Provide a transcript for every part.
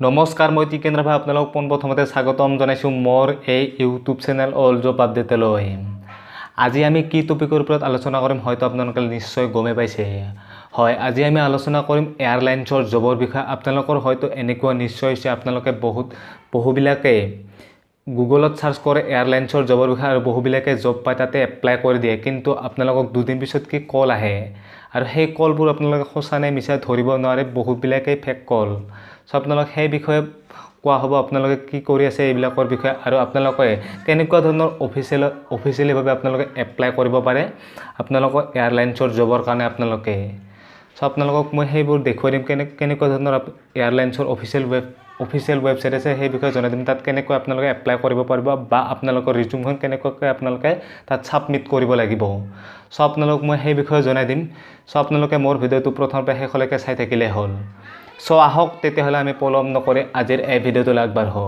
নমস্কাৰ, মই টিকেন্দ্ৰ ভাই আপোনালোক পোনপ্ৰথমতে স্বাগতম জনাইছোঁ মোৰ এই ইউটিউব চেনেল অল জব আপডেটলৈ। আজি আমি কি টপিকৰ ওপৰত আলোচনা কৰিম হয়তো আপোনালোকে নিশ্চয় গমে পাইছে। হয়, আজি আমি আলোচনা কৰিম এয়াৰলাইন্সৰ জবৰ বিষয়ে। আপোনালোকৰ হয়তো এনেকুৱা নিশ্চয় হৈছে আপোনালোকে বহুবিলাকে গুগলত চাৰ্চ কৰে এয়াৰলাইন্সৰ জবৰ বিষয়ে আৰু বহুবিলাকে জব পায় তাতে এপ্লাই কৰি দিয়ে, কিন্তু আপোনালোকক দুদিন পিছত কি কল আহে আৰু সেই কলবোৰ আপোনালোকে সঁচা নে মিছা ধৰিব নোৱাৰে, বহুবিলাকেই ফেক কল। চ' আপোনালোক সেই বিষয়ে কোৱা হ'ব, আপোনালোকে কি কৰি আছে এইবিলাকৰ বিষয়ে আৰু আপোনালোকে কেনেকুৱা ধৰণৰ অফিচিয়েলিভাৱে আপোনালোকে এপ্লাই কৰিব পাৰে আপোনালোকৰ এয়াৰলাইন্সৰ জবৰ কাৰণে আপোনালোকে। চ' আপোনালোকক মই সেইবোৰ দেখুৱাই দিম, কেনেকুৱা ধৰণৰ এয়াৰলাইন্সৰ অফিচিয়েল ৱেবছাইট আছে সেই বিষয়ে জনাই দিম, তাত কেনেকৈ আপোনালোকে এপ্লাই কৰিব পাৰিব বা আপোনালোকৰ ৰিজিউমখন কেনেকুৱাকৈ আপোনালোকে তাত ছাবমিট কৰিব লাগিব। চ' আপোনালোক মই সেই বিষয়ে জনাই দিম। চ' আপোনালোকে মোৰ ভিডিঅ'টো প্ৰথমৰ পৰা শেষলৈকে চাই থাকিলে হ'ল। চ' আহক তেতিয়াহ'লে আমি পলম নকৰি আজিৰ এই ভিডিঅ'টোলৈ আগবাঢ়ো।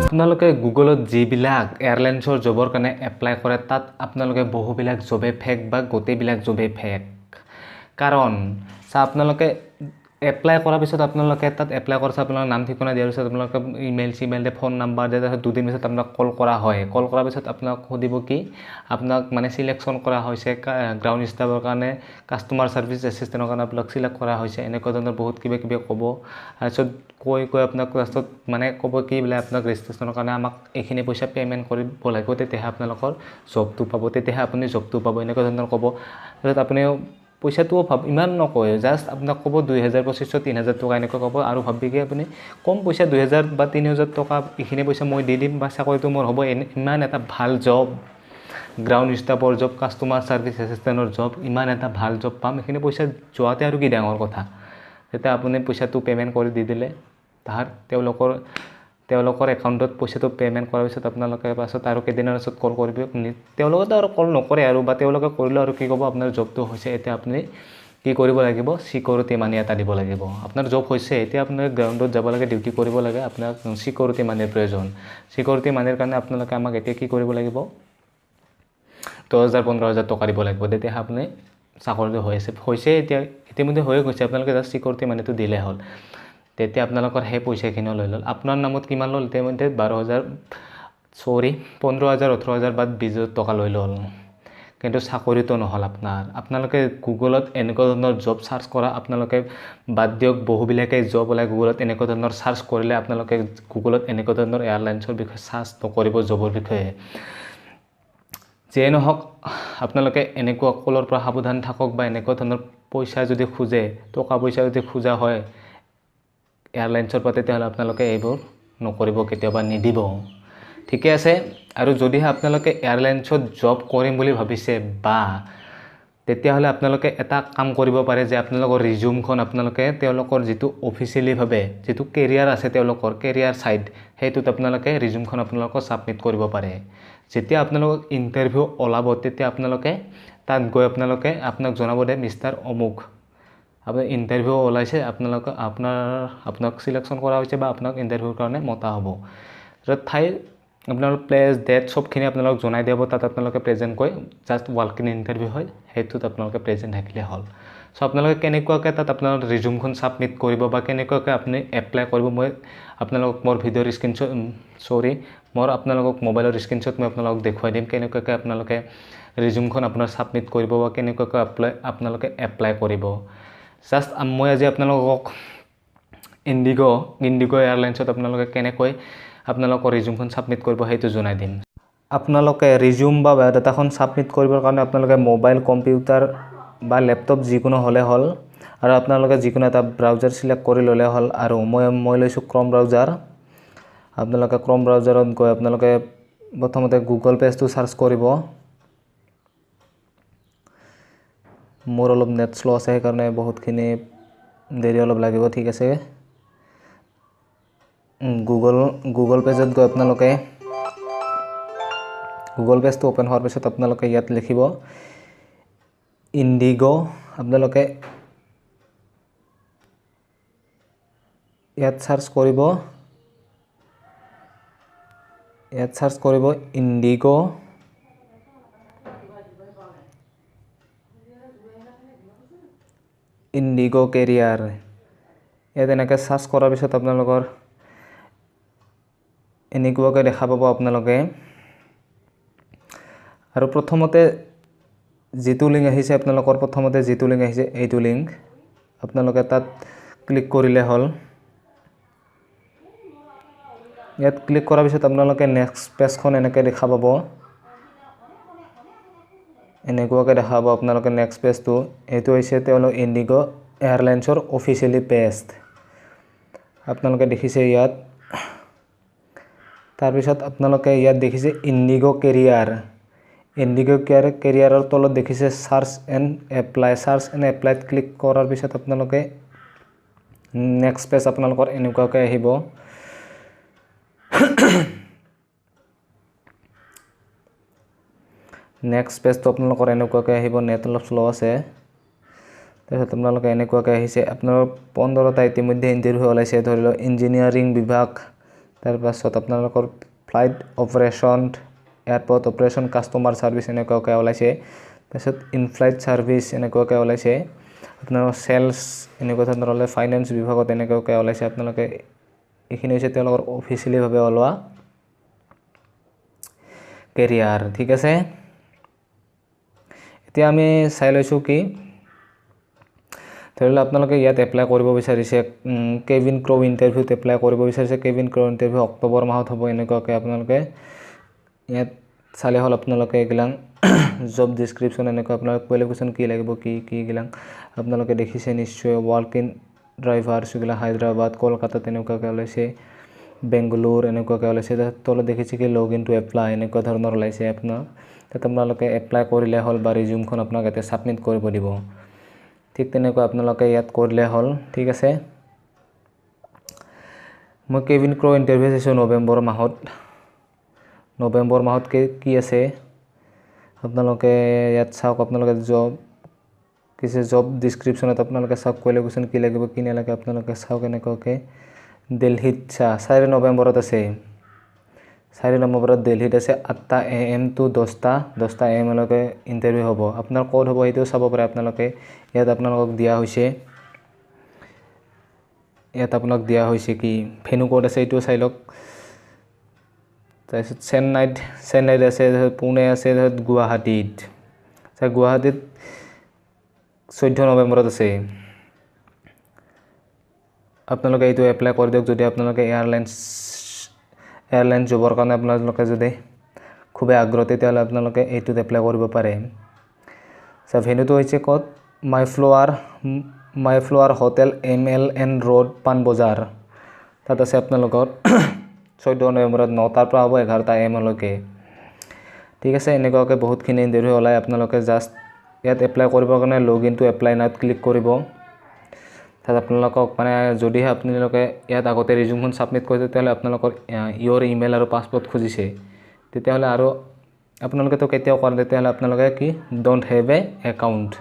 আপোনালোকে গুগলত যিবিলাক এয়াৰলাইন্সৰ জবৰ কাৰণে এপ্লাই কৰে তাত আপোনালোকে বহুবিলাক জবে ফেক বা গোটেইবিলাক জবে ফেক। কাৰণ আপোনালোকে এপ্লাই কৰাৰ পিছত আপোনালোকে তাত এপ্লাই কৰাৰ পিছত আপোনালোকৰ নাম ঠিকনা দিয়াৰ পিছত আপোনালোকে ইমেইল দিয়ে, ফোন নাম্বাৰ দিয়ে, তাৰপিছত দুদিন পিছত আপোনাক কল কৰা হয়। কল কৰাৰ পিছত আপোনাক সুধিব কি আপোনাক মানে চিলেকশ্যন কৰা হৈছে গ্ৰাউণ্ড ষ্টাফৰ কাৰণে, কাষ্টমাৰ ছাৰ্ভিচ এছিষ্টেণ্টৰ কাৰণে আপোনাক চিলেক্ট কৰা হৈছে, এনেকুৱা ধৰণৰ বহুত কিবা ক'ব। তাৰপিছত কৈ আপোনাক লাষ্টত মানে ক'ব কি বোলে আপোনাক ৰেজিষ্ট্ৰেশ্যনৰ কাৰণে আমাক এইখিনি পইচা পে'মেণ্ট কৰিব লাগিব, তেতিয়াহে আপোনালোকৰ জবটো পাব, তেতিয়াহে আপুনি জবটো পাব, এনেকুৱা ধৰণৰ ক'ব। তাৰপিছত আপুনি পইচাটোও ইমান নকয়, জাষ্ট আপোনাক ক'ব 2000, 2500, 3000 টকা এনেকুৱা ক'ব আৰু ভাবি কি আপুনি কম পইচা 2000 বা 3000 টকা এইখিনি পইচা মই দি দিম বা চাকৰিটো মোৰ হ'ব, ইমান এটা ভাল জব, গ্ৰাউণ্ড ষ্টাফৰ জব, কাষ্টমাৰ ছাৰ্ভিচ এছিষ্টেণ্টৰ জব, ইমান এটা ভাল জব পাম, এইখিনি পইচা যোৱাতে আৰু কি ডাঙৰ কথা। তেতিয়া আপুনি পইচাটো পে'মেণ্ট কৰি দি দিলে তেওঁলোকৰ একাউণ্টত পইচাটো পে'মেণ্ট কৰাৰ পিছত আপোনালোকে পাছত আৰু কেইদিনৰ পাছত কল কৰিব। তেওঁলোকেতো আৰু কল নকৰে আৰু বা তেওঁলোকে কৰিলেও আৰু কি ক'ব, আপোনাৰ জবটো হৈছে, এতিয়া আপুনি কি কৰিব লাগিব, ছিকিউৰিটি মানি এটা দিব লাগিব। আপোনাৰ জব হৈছে, এতিয়া আপোনাৰ গ্ৰাউণ্ডত যাব লাগে, ডিউটি কৰিব লাগে, আপোনাক ছিকিউৰিটি মানিৰ প্ৰয়োজন। ছিকিউৰিটি মানিৰ কাৰণে আপোনালোকে আমাক এতিয়া কি কৰিব লাগিব, 10,000, 15,000 টকা দিব লাগিব, তেতিয়াহে আপুনি চাকৰিটো হৈছে এতিয়া ইতিমধ্যে হৈয়ে গৈছে, আপোনালোকে জাষ্ট ছিকিউৰিটি মানিটো দিলে হ'ল। তেতিয়া আপোনালোকৰ সেই পইচাখিনিও লৈ ল'ল। আপোনাৰ নামত কিমান ল'ল ইতিমধ্যে 15,000, 18,000 বা 20,000 টকা লৈ ল'ল, কিন্তু চাকৰিটো নহ'ল আপোনালোকে গুগলত এনেকুৱা ধৰণৰ জব চাৰ্চ কৰা, আপোনালোকে বাদ দিয়ক, বহুবিলাকে জব ওলাই গুগলত এনেকুৱা ধৰণৰ চাৰ্চ কৰিলে আপোনালোকে গুগলত এনেকুৱা ধৰণৰ এয়াৰলাইন্সৰ বিষয়ে চাৰ্চ নকৰিব, জবৰ বিষয়ে। যিয়ে নহওক আপোনালোকে এনেকুৱা কলৰ পৰা সাৱধান থাকক, বা এনেকুৱা ধৰণৰ পইচা যদি খোজে, টকা পইচা যদি খোজা হয় এয়াৰলাইন্সৰ পৰা, তেতিয়াহ'লে আপোনালোকে এইবোৰ নকৰিব, কেতিয়াবা নিদিব, ঠিকে আছে। আৰু যদিহে আপোনালোকে এয়াৰলাইন্সত জব কৰিম বুলি ভাবিছে বা তেতিয়াহ'লে আপোনালোকে এটা কাম কৰিব পাৰে যে আপোনালোকৰ ৰিজিউমখন আপোনালোকে তেওঁলোকৰ যিটো অফিচিয়েলিভাৱে যিটো কেৰিয়াৰ আছে, তেওঁলোকৰ কেৰিয়াৰ ছাইট, সেইটোত আপোনালোকে ৰিজিউমখন আপোনালোকৰ ছাবমিট কৰিব পাৰে। যেতিয়া আপোনালোকক ইণ্টাৰভিউ ওলাব তেতিয়া আপোনালোকে তাত গৈ আপোনাক জনাব দে মিষ্টাৰ অমুক, আপোনাৰ ইণ্টাৰভিউ ওলাইছে, আপোনাক চিলেকশ্যন কৰা হৈছে বা আপোনাক ইণ্টাৰভিউৰ কাৰণে মতা হ'ব। তাৰপিছত আপোনালোক প্লেচ, ডেট চবখিনি আপোনালোক জনাই দিব, তাত আপোনালোকে প্ৰেজেণ্ট কৈ জাষ্ট ৱাল্ক-ইন ইণ্টাৰভিউ হয়, সেইটোত আপোনালোকে প্ৰেজেণ্ট থাকিলে হ'ল। চ' আপোনালোকে কেনেকুৱাকৈ তাত আপোনাৰ ৰিজিউমখন ছাবমিট কৰিব বা কেনেকুৱাকৈ আপুনি এপ্লাই কৰিব, মই আপোনালোকক মোৰ ভিডিঅ'ৰ আপোনালোকক মোবাইলৰ স্ক্ৰীনশ্বট মই আপোনালোকক দেখুৱাই দিম, কেনেকুৱাকৈ আপোনালোকে ৰিজিউমখন আপোনাৰ ছাবমিট কৰিব বা কেনেকুৱাকৈ আপোনালোকে এপ্লাই কৰিব। জাষ্ট মই আজি আপোনালোকক ইণ্ডিগো এয়াৰলাইন্সত আপোনালোকে কেনেকৈ আপোনালোকৰ ৰিজিউমখন ছাবমিট কৰিব সেইটো জনাই দিম। আপোনালোকে ৰিজিউম বা বায়'ডাটাখন ছাবমিট কৰিবৰ কাৰণে আপোনালোকে মোবাইল, কম্পিউটাৰ বা লেপটপ যিকোনো হ'লে হ'ল, আৰু আপোনালোকে যিকোনো এটা ব্ৰাউজাৰ ছিলেক্ট কৰি ল'লে হ'ল। আৰু মই লৈছোঁ ক্ৰম ব্ৰাউজাৰ। আপোনালোকে ক্ৰম ব্ৰাউজাৰত গৈ আপোনালোকে প্ৰথমতে গুগল পেজটো চাৰ্চ কৰিব। মোৰ অলপ নেট শ্ল' আছে, সেইকাৰণে বহুতখিনি দেৰি অলপ লাগিব, ঠিক আছে। গুগল পেজত গৈ আপোনালোকে গুগল পেজটো অ'পেন হোৱাৰ পিছত আপোনালোকে ইয়াত লিখিব ইণ্ডিগো, আপোনালোকে ইয়াত সাৰ্চ কৰিব ইন্ডিগো কেৰিয়াৰ ইয়াত এনেকৈ সাৰ্চ কৰাৰ পিছত আপোনালোকৰ এনেকুৱাকৈ দেখা পাব আপোনালোকে আৰু প্ৰথমতে যেটো লিংক আহিছে আপোনালোকৰ প্ৰথমতে যেটো লিংক আহিছে এইটো লিংক আপোনালোকে তাত ক্লিক কৰিলে হ'ল ইয়াত ক্লিক কৰাৰ পিছত আপোনালোকে নেক্সট পেজখন এনেকৈ দেখা পাব এনেকুৱাকৈ দেখা পাব আপোনালোকে নেক্সট পেজটো এইটো হৈছে তেওঁলোক ইন্ডিগো এয়াৰলাইন্সৰ অফিচিয়েলি পেজ আপোনালোকে দেখিছে ইয়াত তাৰপিছত আপোনালোকে ইয়াত দেখিছে ইন্ডিগো কেৰিয়াৰৰ তলত দেখিছে সাৰ্চ এণ্ড এপ্লাইত ক্লিক কৰাৰ পিছত আপোনালোকে নেক্সট পেজ আপোনালোকৰ এনেকুৱাকৈ আহিব নেক্সট পেজটো আপোনালোকৰ এনেকুৱাকৈ আহিব নেট অলপ শ্ল' আছে তাৰপিছত আপোনালোকে এনেকুৱাকৈ আহিছে আপোনাৰ 15টা ইতিমধ্যে ইণ্টাৰভিউ ওলাইছে ধৰি লওক ইঞ্জিনিয়াৰিং বিভাগ তাৰপাছত আপোনালোকৰ flight operation airport operation customer service এনেকুৱাকৈ ওলাইছে তাৰপিছত ইন ফ্লাইট সাৰ্ভিস এনেকুৱাকৈ ওলাইছে আপোনালোকৰ সেলস এনেকুৱা ধৰণৰ ওলাই ফাইনেন্স বিভাগত এনেকুৱাকৈ ওলাইছে আপোনালোকে এইখিনি হৈছে তেওঁলোকৰ অফিচিয়েলি ভাৱে ওলোৱা কেৰিয়াৰ ঠিক আছে এতিয়া আমি চাই লৈছো কি ধৰি লওক আপোনালোকে ইয়াত এপ্লাই কৰিব বিচাৰিছে কেবিন ক্ৰু ইন্টাৰভিউত এপ্লাই কৰিব বিচাৰিছে কেবিন ক্ৰু ইন্টাৰভিউ অক্টোবৰ মাহত হ'ব এনেকুৱাকৈ আপোনালোকে ইয়াত চালে হ'ল আপোনালোকে এগিলাং জব ডেসক্ৰিপচন এনেকুৱা আপোনাৰ কোৱালিফিকেশন কি লাগিব কি গিলাং আপোনালোকে দেখিছে নিশ্চয় ওয়াৰ্ক ইন ড্ৰাইভাৰ সুগিলা হায়দৰাবাদ কলকাতা তেনেকুৱাকৈ ওলাইছে বেংগলোৰ এনেকুৱাকৈ ওলাইছে তলত দেখিছে কি লগ ইন টু এপ্লাই এনেকুৱা ধৰণৰ ওলাইছে আপোনাৰ তাত আপোনালোকে এপ্লাই কৰিলে হ'ল বা ৰিজিউমখন আপোনাক ইয়াতে সাবমিট কৰিব দিব ঠিক তেনেকুৱা আপোনালোকে ইয়াত কৰিলে হ'ল ঠিক আছে মই কেবিন ক্ৰু ইন্টাৰভিউ দিছো নৱেম্বৰ মাহত কি আছে আপোনালোকে ইয়াত চাওক আপোনালোকে জব ডেসক্ৰিপচনত আপোনালোকে চাওক কোৱালিফিকেশন কি লাগিব কি নালাগে আপোনালোকে চাওক এনেকুৱাকৈ দিল্লীত 4 নৱেম্বৰত আছে 4 নৱেম্বৰত দিল্লীত আছে 8টা AM to 10টা AM লৈকে ইন্টাৰভিউ হ'ব আপোনাৰ কোড হ'ব এইটো চাব পাৰে আপোনালোকে ইয়াত আপোনালোকক দিয়া হৈছে কি ভেনু কোড আছে এইটো চাই লওক তাৰপিছত চেন্নাইত আছে পুনে আছে গুৱাহাটীত 14 নৱেম্বৰত আছে আপোনালোকে এইটো এপ্লাই কৰি দিয়ক যদি আপোনালোকে এয়াৰলাইন্স জবৰ কাৰণে আপোনালোকে যদি খুবে আগ্ৰহী তেতিয়াহ'লে আপোনালোকে এইটোত এপ্লাই কৰিব পাৰে ভেনুটো হৈছে ক'ত মাই ফ্লোৱাৰ হোটেল MLN ৰোড পানবজাৰ তাত আছে আপোনালোকৰ 14 নৱেম্বৰত 9টাৰ পৰা হ'ব 11টা AM লৈকে ঠিক আছে এনেকুৱাকৈ বহুতখিনি ইন্টাৰভিউ ওলাই আপোনালোকে জাস্ট ইয়াত এপ্লাই কৰিবৰ কাৰণে লগ ইন টু এপ্লাই নাওত ক্লিক কৰিব তাত আপোনালোকক মানে যদিহে আপোনালোকে ইয়াত আগতে ৰিজিউমখন সাবমিট কৰিছে তেতিয়াহ'লে আপোনালোকৰ ইয়ৰ ইমেইল আৰু পাছপোৰ্ট খুজিছে তেতিয়াহ'লে আৰু আপোনালোকে তো কেতিয়াও কৰা তেতিয়াহ'লে আপোনালোকে কি don't have a account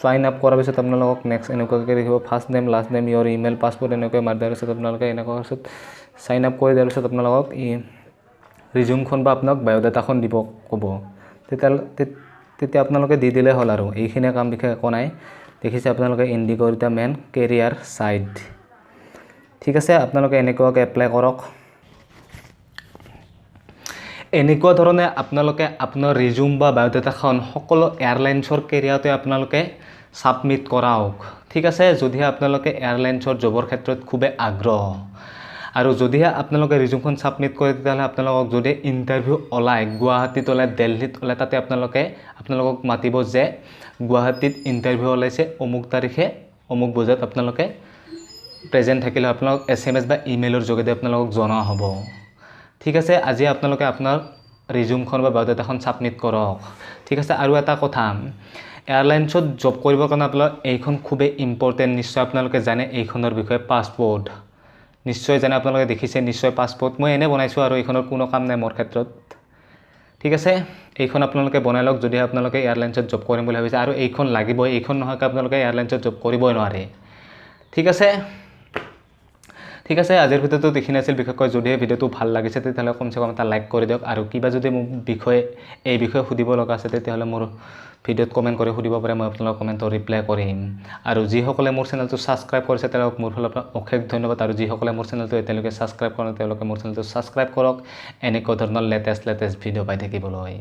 sign up কৰাৰ পিছত আপোনালোকক নেক্সট এনেকুৱাকৈ দেখিব first name last name your email password এনেকৈ মাৰি দিয়াৰ পিছত আপোনালোকে এনেকুৱা পিছত সাইন আপ কৰি দিয়াৰ পিছত আপোনালোকক ৰিজিউমখন বা আপোনাক বায়োডাটাখন দিব ক'ব তেতিয়া আপোনালোকে দি দিলে হ'ল আৰু এইখিনি কাম বিশেষ একো নাই দেখিছে আপোনালোকে ইন্ডিগোৰ এটা মেন কেৰিয়াৰ সাইট ঠিক আছে আপোনালোকে এনেকুৱাকৈ এপ্লাই কৰক এনেকুৱা ধৰণে আপোনালোকে আপোনাৰ ৰিজিউম বা বায়োডাটাখন সকলো এয়াৰলাইন্সৰ কেৰিয়াৰতে আপোনালোকে সাবমিট কৰাওক ঠিক আছে যদিহে আপোনালোকে এয়াৰলাইন্সৰ জবৰ ক্ষেত্ৰত খুবে আগ্ৰহ আৰু যদিহে আপোনালোকে ৰিজিউমখন সাবমিট কৰে তেতিয়াহ'লে আপোনালোকক যদি ইন্টাৰভিউ ওলাই গুৱাহাটীত ওলাই দিল্লীত ওলাই তাতে আপোনালোকক মাতিব যে গুৱাহাটীত ইন্টাৰভিউ ওলাইছে অমুক তাৰিখে অমুক বজাত আপোনালোকে প্ৰেজেন্ট থাকিলে আপোনালোক SMS বা ইমেইলৰ যোগেদি আপোনালোকক জনোৱা হ'ব ঠিক আছে আজি আপোনালোকে আপোনাৰ ৰিজিউমখন বা বায়োডাটাখন সাবমিট কৰক ঠিক আছে আৰু এটা কথা এয়াৰলাইন্সত জব কৰিবৰ কাৰণে আপোনালোক এইখন খুবে ইম্পৰ্টেন্ট নিশ্চয় আপোনালোকে জানে এইখনৰ বিষয়ে পাছপোৰ্ট নিশ্চয় জানে আপোনালোকে দেখিছে নিশ্চয় পাছপোৰ্ট মই এনে বনাইছো আৰু এইখনৰ কোনো কাম নাই মোৰ ক্ষেত্ৰত ঠিক আছে এইখন আপোনালোকে বনাই লওক যদি আপোনালোকে এয়াৰলাইন্সত জব কৰিম বুলি ভাবিছে আৰু এইখন লাগিব এইখন নহক আপোনালোকে এয়াৰলাইন্সত জব কৰিবই নোৱাৰে ঠিক আছে ঠিক আছে, আজিৰ ভিডিঅ'টো দেখি নাছিল। বিশেষকৈ যদিহে ভিডিঅ'টো ভাল লাগিছে তেতিয়াহ'লে কমচে কম এটা লাইক কৰি দিয়ক, আৰু কিবা যদি মোক এই বিষয়ে সুধিব লগা আছে তেতিয়াহ'লে মোৰ ভিডিঅ'ত কমেণ্ট কৰি সুধিব পাৰে, মই আপোনালোকৰ কমেণ্টৰ ৰিপ্লাই কৰিম। আৰু যিসকলে মোৰ চেনেলটো ছাবস্ক্ৰাইব কৰিছে তেওঁলোকক মোৰ ফালৰ পৰা অশেষ ধন্যবাদ, আৰু যিসকলে মোৰ চেনেলটো এতিয়ালৈকে ছাবস্ক্ৰাইব কৰা নাই তেওঁলোকে মোৰ চেনেলটো ছাবস্ক্ৰাইব কৰক এনেকুৱা ধৰণৰ লেটেষ্ট ভিডিঅ' পাই থাকিবলৈ।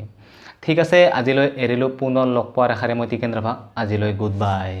ঠিক আছে, আজিলৈ এৰিলোঁ। পুনৰ লগ পোৱাৰ আশাৰে মই টিকেন ৰাভা। আজিলৈ গুড বাই।